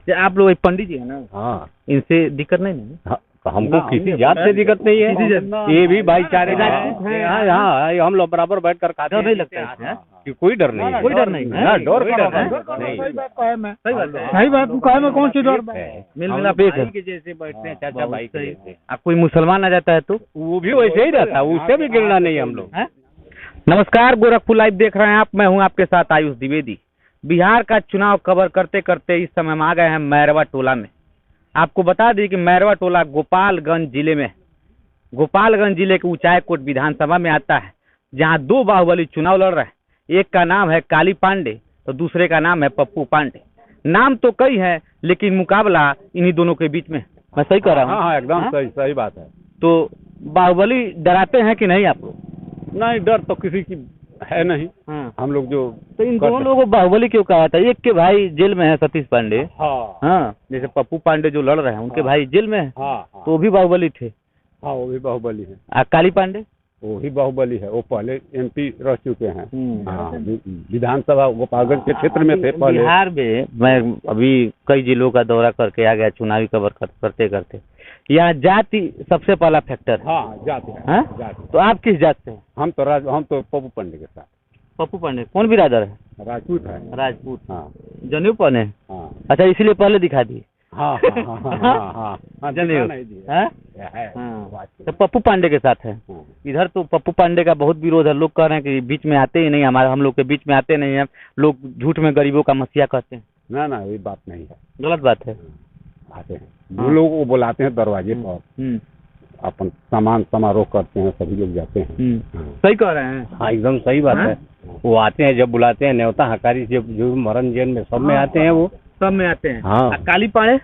आप लोग पंडित जी है ना? हाँ, इनसे दिक्कत नहीं है? हाँ, हमको किसी जात से दिक्कत नहीं है, ये भी भाईचारे का है। हाँ, हम लोग बराबर बैठ कर खाते डर नहीं हैं, लगता है? कि कोई डर नहीं है। कोई डर नहीं है? ना, डर का नहीं। नहीं। सही बात है। सही बात कहे में कौन सी डर है? मिल मिलाप एक है। के जैसे बैठते हैं, चाचा भाई के जैसे। आप कोई मुसलमान आ जाता है तो वो भी वैसे ही रहता है, उससे भी गिरना नहीं हम लोग। है? नमस्कार, गोरखपुर लाइव देख रहे हैं आप। मैं हूं आपके साथ आयुष द्विवेदी। बिहार का चुनाव कवर करते करते इस समय हम आ गए हैं मैरवा टोला में। आपको बता दें कि मैरवा टोला गोपालगंज जिले में, गोपालगंज जिले के ऊंचाईकोट विधानसभा में आता है, जहां दो बाहुबली चुनाव लड़ रहे हैं। एक का नाम है काली पांडे तो दूसरे का नाम है पप्पू पांडे। नाम तो कई है लेकिन मुकाबला इन्हीं दोनों के बीच में। मैं सही कह रहा हूँ? हाँ, एकदम सही बात है। तो बाहुबली डराते हैं कि नहीं आप लोग? नहीं, डर तो किसी की है नहीं। हम लोग जो तो इन दोनों लोगों को बाहुबली क्यों कहा था? एक के भाई जेल में है, सतीश पांडे। हाँ, जैसे पप्पू पांडे जो लड़ रहे हैं उनके भाई जेल में है, हाँ, तो वो भी बाहुबली थे। हाँ, वो भी बाहुबली है। काली पांडे वो ही बाहुबली है, वो पहले एमपी रह चुके हैं। हाँ, विधानसभा गोपालगंज के क्षेत्र में थे पहले। बिहार में मैं अभी कई जिलों का दौरा करके आ गया, चुनावी कवर करते करते। यहाँ जाति सबसे पहला फैक्टर है। हाँ, जाति है। हाँ? जाति। तो आप किस जात से हैं? हम तो पप्पू पांडे के साथ। पप्पू पांडे कौन बिरादर है? राजपूत है। राजपूत। हाँ, जनेऊ पहने? हाँ, अच्छा, इसीलिए पहले दिखा दिए। हाँ, हाँ, हाँ, हाँ, जनेऊ हाँ, तो पप्पू पांडे के साथ है। इधर तो पप्पू पांडे का बहुत विरोध है। लोग कह रहे हैं कि बीच में आते ही नहीं, हम लोग के बीच में आते नहीं है। लोग झूठ में गरीबों का मसीहा कहते हैं। ना, ये बात नहीं है, गलत बात है। आते हैं वो लोग, वो बुलाते हैं दरवाजे पर, अपन सामान समारोह करते हैं, सभी लोग जाते हैं। सही कह रहे हैं। हाँ, एकदम सही बात है। वो आते हैं, जब बुलाते हैं, न्योता हकारी जो मरण जैन में सब में आते हैं, वो सब में आते हैं। हाँ। काली पांडे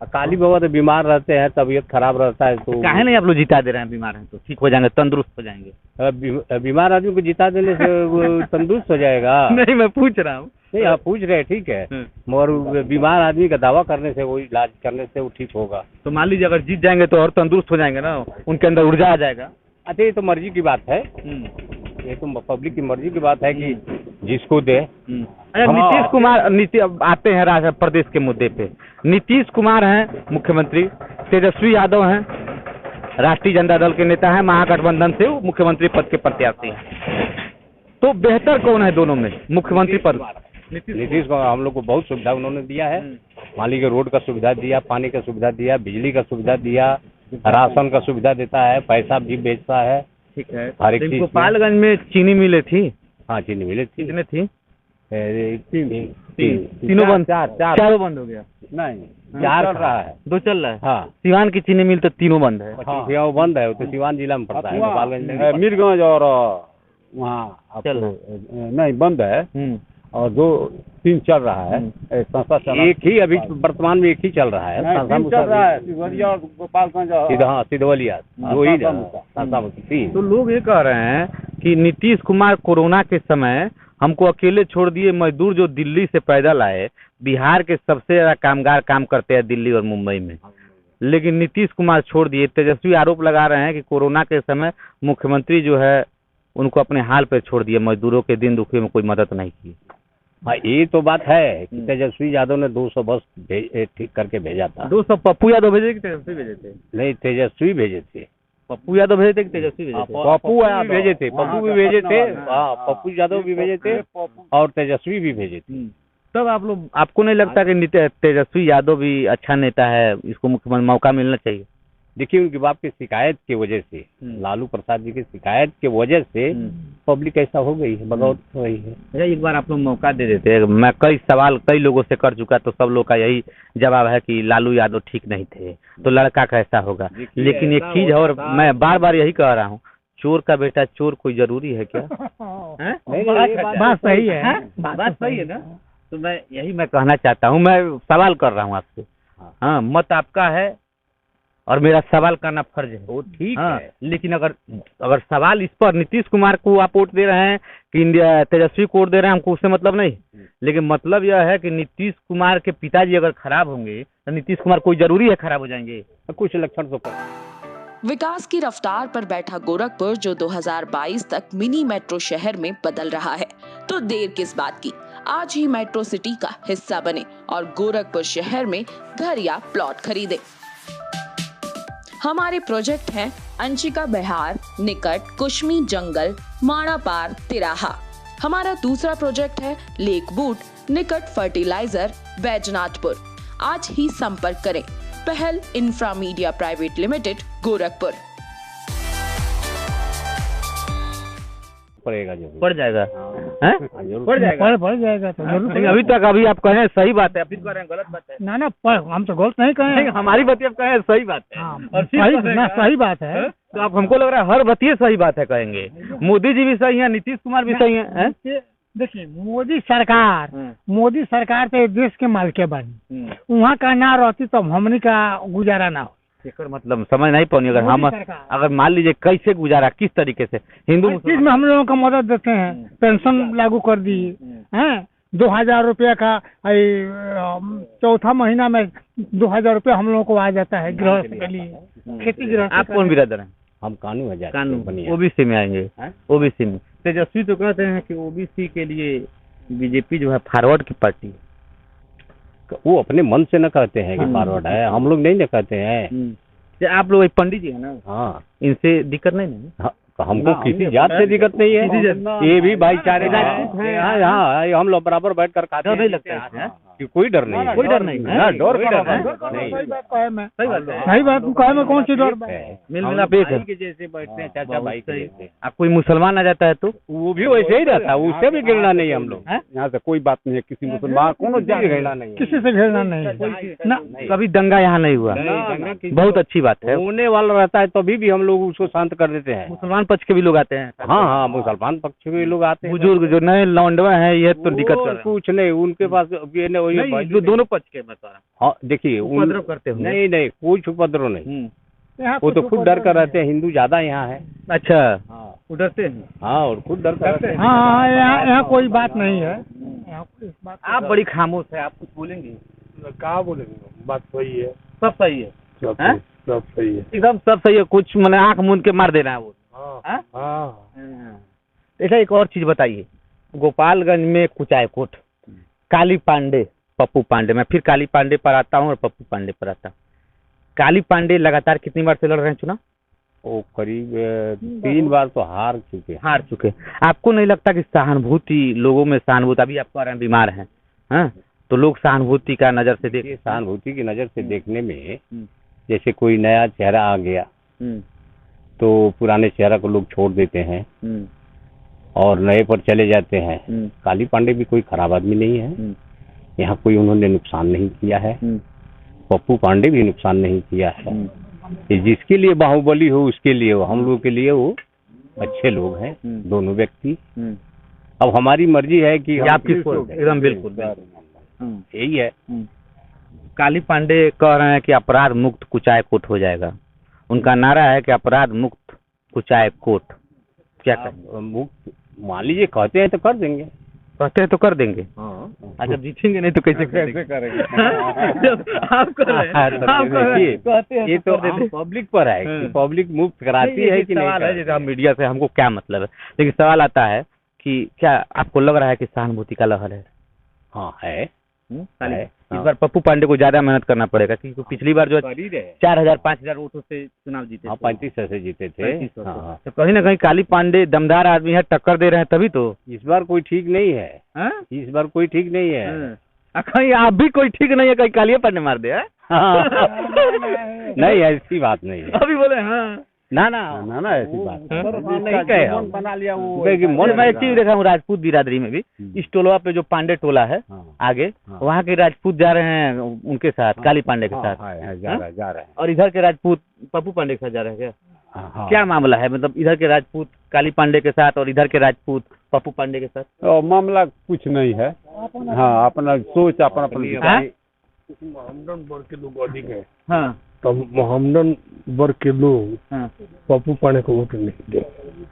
काली बाबा तो बीमार रहते हैं, तबीयत खराब रहता है, तो काहे नहीं आप लोग जिता दे रहे हैं? बीमार हैं तो ठीक हो जाएंगे, तंदुरुस्त हो जाएंगे। बीमार आदमी को जिता देने से वो तंदुरुस्त हो जाएगा? नहीं, मैं पूछ रहा हूँ। नहीं, आप पूछ रहे हैं, ठीक है, मगर बीमार आदमी का दावा करने से, वो इलाज करने से वो ठीक होगा। तो मान लीजिए अगर जीत जाएंगे तो और तंदुरुस्त हो जाएंगे ना, उनके अंदर ऊर्जा आ जाएगा। अच्छा, ये तो मर्जी की बात है, ये तो पब्लिक की मर्जी की बात है कि जिसको दे। नीतीश कुमार अब आते हैं राष्ट्र प्रदेश के मुद्दे पे। नीतीश कुमार हैं मुख्यमंत्री, तेजस्वी यादव हैं राष्ट्रीय जनता दल के नेता हैं, महागठबंधन से वो मुख्यमंत्री पद के प्रत्याशी हैं। तो बेहतर कौन है दोनों में मुख्यमंत्री पद? नीतीश कुमार। हम लोग को बहुत सुविधा उन्होंने दिया है। मान लीजिए रोड का सुविधा दिया, पानी का सुविधा दिया, बिजली का सुविधा दिया, राशन का सुविधा देता है, पैसा भी बेचता है। ठीक है। हर एक चीज। गोपालगंज में चीनी मिले थी? हाँ, चीनी मिले थी। कितने थी? तीनों बंद, चारों बंद हो गया? नहीं, 4 चल रहा है, 2 चल रहा है। हाँ। सिवान की चीनी मिल तो तीनों बंद है। वो बंद है, वो तो सिवान जिला में पड़ता है, गोपालगंज में। मीरगंज और वहाँ चल नहीं, बंद है, और 2-3 चल रहा है। संस्था चल, एक ही अभी वर्तमान में एक ही चल रहा है। चल रहा है सिधवलिया और गोपालगंज। हाँ, सिधवलिया, दो ही। तो लोग ये कह रहे हैं कि नीतीश कुमार कोरोना के समय हमको अकेले छोड़ दिए। मजदूर जो दिल्ली से पैदल आए, बिहार के सबसे ज्यादा कामगार काम करते हैं दिल्ली और मुंबई में, लेकिन नीतीश कुमार छोड़ दिए। तेजस्वी आरोप लगा रहे हैं कि कोरोना के समय मुख्यमंत्री जो है उनको अपने हाल पे छोड़ दिया, मजदूरों के दिन दुखी में कोई मदद नहीं की। हाँ, ये तो बात है कि तेजस्वी यादव ने 200 बस ठीक करके भेजा था। 200 पप्पू यादव भेजे कि तेजस्वी भेजे थे? नहीं, तेजस्वी भेजे थे। पप्पू यादव भेजे थे कि तेजस्वी भेजे थे? पप्पू भेजे थे, पप्पू भी भेजे थे। हाँ, पप्पू यादव भी भेजे थे और तेजस्वी भी भेजे थे। तब आपको नहीं लगता कि तेजस्वी यादव भी अच्छा नेता है, इसको मुख्यमंत्री मौका मिलना चाहिए? देखिए, उनके बाप की शिकायत की वजह से, लालू प्रसाद जी की शिकायत की वजह से पब्लिक ऐसा हो गई है, बगौत हो गई है। एक बार आप लोग मौका दे देते। मैं कई लोगों से कर चुका, तो सब लोग का यही जवाब है कि लालू यादव ठीक नहीं थे, तो लड़का कैसा होगा। लेकिन एक चीज और मैं बार बार यही कह रहा हूँ, चोर का बेटा चोर कोई जरूरी है क्या? बात सही है, बात सही है ना। तो मैं कहना चाहता हूँ, मैं सवाल कर रहा हूँ आपसे। हाँ, मत आपका है और मेरा सवाल करना फर्ज है, वो ठीक है। लेकिन अगर सवाल इस पर नीतीश कुमार को आप वोट दे रहे हैं कि इंडिया तेजस्वी को वोट दे रहे हैं, हमको उससे मतलब नहीं। लेकिन मतलब यह है कि नीतीश कुमार के पिताजी अगर खराब होंगे तो नीतीश कुमार कोई जरूरी है खराब हो जाएंगे? कुछ लक्षण तो विकास की रफ्तार पर बैठा गोरखपुर जो 2022 तक मिनी मेट्रो शहर में बदल रहा है, तो देर किस बात की? आज ही मेट्रो सिटी का हिस्सा बने और गोरखपुर शहर में घर या प्लॉट खरीदे। हमारे प्रोजेक्ट हैं अंशिका बिहार निकट कुश्मी जंगल माणापार तिराहा। हमारा दूसरा प्रोजेक्ट है लेक बूट निकट फर्टिलाइजर बैजनाथपुर। आज ही संपर्क करें पहल infra media private limited Gorakhpur. पड़ेगा जो पड़ जाएगा पड़ जाएगा तो जरूर। लेकिन अभी तक अभी आप कहें सही बात है, अभी कह रहे हैं गलत बात है। ना हम तो गलत नहीं कहे। हमारी बतिया कहें सही बात है और सही बात है। तो आप हमको लग रहा है हर बतिये सही बात है कहेंगे। मोदी जी भी सही है, नीतीश कुमार भी सही है। देखिए मोदी सरकार तो देश के मालिक बनी, वहाँ का ना रहती तो हमनी का गुजारा ना हो। मतलब समझ नहीं पानी। अगर मान लीजिए कैसे गुजारा, किस तरीके से हिंदू चीज में हम लोगों का मदद देते हैं, पेंशन लागू कर दी है 2000 रुपया का। चौथा महीना में 2000 रुपया हम लोगों को आ जाता है गृहस्थ के लिए, खेती गृहस्थ। आप कौन बिरादर हैं? हम कानून ओबीसी में आएंगे। ओबीसी में तेजस्वी तो कहते हैं कि ओबीसी के लिए बीजेपी जो है फॉरवर्ड की पार्टी। वो अपने मन से न कहते हैं कि फॉरवर्ड है, हम लोग नहीं न कहते हैं। आप लोग पंडित जी है ना, हाँ, इनसे दिक्कत नहीं है। हमको किसी जात से दिक्कत नहीं है, ये भी भाईचारे यहाँ हम लोग बराबर बैठ कर खाते नहीं लगता है कि कोई डर नहीं है। कोई डर नहीं है। डर सही बात कहे में कौन सी डर? मिल मिलाप एक है, जैसे बैठते हैं चाचा भाई के जैसे। आप कोई मुसलमान आ जाता है तो वो भी वैसे ही रहता है, उससे भी घृणा नहीं हम लोग। यहाँ से कोई बात नहीं है, किसी मुसलमान कोनो घृणा नहीं, किसी से घृणा नहीं। कभी दंगा यहाँ नहीं हुआ, बहुत अच्छी बात है। होने वाला रहता है तभी भी हम लोग उसको शांत कर देते हैं। मुसलमान पक्ष के भी लोग आते हैं। हाँ, मुसलमान पक्ष के भी लोग आते हैं। बुजुर्ग जो नए लौंडवा है ये तो दिक्कत कर कुछ नहीं, उनके पास जो दोनों पक्ष के मैं हाँ देखिए उपद्रव करते हैं। नहीं कुछ उपद्रव नहीं, वो तो खुद डर कर रहते हैं। हिंदू ज्यादा यहाँ है। अच्छा, वो डरते हैं। हाँ, और खुद डर कर रहते हैं। हाँ, यहाँ कोई बात नहीं है। आप बड़ी खामोश है, आप कुछ बोलेंगे? क्या बोलेंगे? बात सही है, सब सही है, सब सही है, एकदम सब सही है। कुछ मैंने आंख मूंद के मार देना है वो। ऐसा एक और चीज बताइए, गोपालगंज में कुचायकोट, काली पांडे, पप्पू पांडे, मैं फिर काली पांडे पर आता हूँ और पप्पू पांडे पर आता हूँ। काली पांडे लगातार कितनी बार से लड़ रहे हैं चुनाव? वो करीब 3 बार तो हार चुके। आपको नहीं लगता कि सहानुभूति लोगों में सहानुभूति, अभी आप कह रहे हैं बीमार हैं, हाँ, तो लोग सहानुभूति का नजर से देख, सहानुभूति की नजर से देखने में जैसे कोई नया चेहरा आ गया तो पुराने चेहरा को लोग छोड़ देते हैं और नए पर चले जाते हैं। काली पांडे भी कोई खराब आदमी नहीं है, यहाँ कोई उन्होंने नुकसान नहीं किया है। पप्पू पांडे भी नुकसान नहीं किया है। जिसके लिए बाहुबली हो उसके लिए हो, हम लोग के लिए वो अच्छे लोग हैं दोनों व्यक्ति। अब हमारी मर्जी है कि आप किसको, एकदम बिल्कुल यही है। काली पांडे कह रहे हैं कि अपराध मुक्त कुचायकोट हो जाएगा। उनका नारा है कि अपराध मुक्त कुचायकोट। क्या कहें? मुक्त मान लीजिए, कहते हैं तो कर देंगे, कहते हैं तो कर देंगे। अच्छा, जीतेंगे नहीं तो कैसे करेंगे? आप कर रहे हैं, ये तो पब्लिक पर है कि पब्लिक मुक्त कराती है कि नहीं। सवाल है जैसे मीडिया से हमको क्या मतलब है, लेकिन सवाल आता है कि क्या आपको लग रहा है कि सहानुभूति का लहर है? हाँ है। इस बार पप्पू पांडे को ज्यादा मेहनत करना पड़ेगा क्योंकि पिछली बार जो 4000-5000 वोटों से चुनाव जीते, 3500 से जीते थे। तो कहीं ना कहीं काली पांडे दमदार आदमी है, टक्कर दे रहे हैं तभी तो। इस बार कोई ठीक नहीं है। इस बार कोई ठीक नहीं है। कहीं आप भी कोई ठीक नहीं है, कहीं कालिया पांडे मार दे। नहीं, ऐसी बात नहीं है। अभी बोले हाँ ना ऐसी बात नहीं बना लिया वो। मैं एक चीज देखा हूँ राजपूत बिरादरी में भी, इस टोलवा पे जो पांडे टोला है आगे, वहाँ के राजपूत जा रहे हैं उनके साथ, काली पांडे के साथ जा रहे हैं, और इधर के राजपूत पप्पू पांडे के साथ जा रहे हैं क्या? क्या मामला है? मतलब इधर के राजपूत काली पांडे के साथ और इधर के राजपूत पप्पू पांडे के साथ मामला कुछ नहीं है। हाँ, अपना सोच अपना मोहम्मदन वर्ग के लोग अधिक है। हाँ, तो मोहम्मदन वर्ग के लोग पप्पू पांडे को वोट नहीं दे।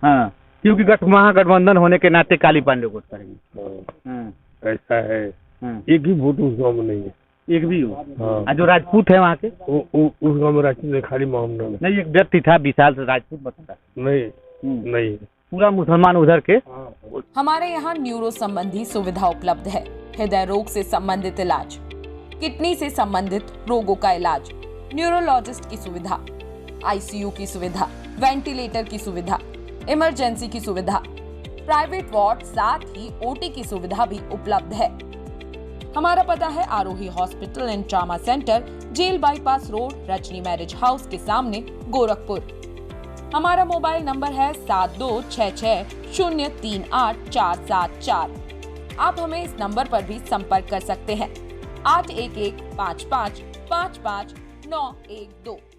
हाँ, क्योंकि महागठबंधन होने के नाते काली पांडे वोट करेंगे। ऐसा है, एक ही वोट उस गाँव में नहीं है, एक भी हो। जो राजपूत है वहाँ के, उस गाँव में राजपूत खाली मोहम्मदन नहीं, एक व्यक्ति था विशाल से राजपूत बताता नहीं। पूरा मुसलमान उधर के। हमारे यहाँ न्यूरो संबंधी सुविधा उपलब्ध है। हृदय रोग से संबंधित इलाज, किडनी से संबंधित रोगों का इलाज, न्यूरोलॉजिस्ट की सुविधा, आईसीयू की सुविधा, वेंटिलेटर की सुविधा, इमरजेंसी की सुविधा, प्राइवेट वार्ड, साथ ही ओटी की सुविधा भी उपलब्ध है। हमारा पता है Arohi hospital and trauma centre, jail bypass road, Rajni marriage house के सामने, गोरखपुर। हमारा मोबाइल नंबर है 7266038474। आप हमें इस नंबर पर भी संपर्क कर सकते हैं। 8115555912।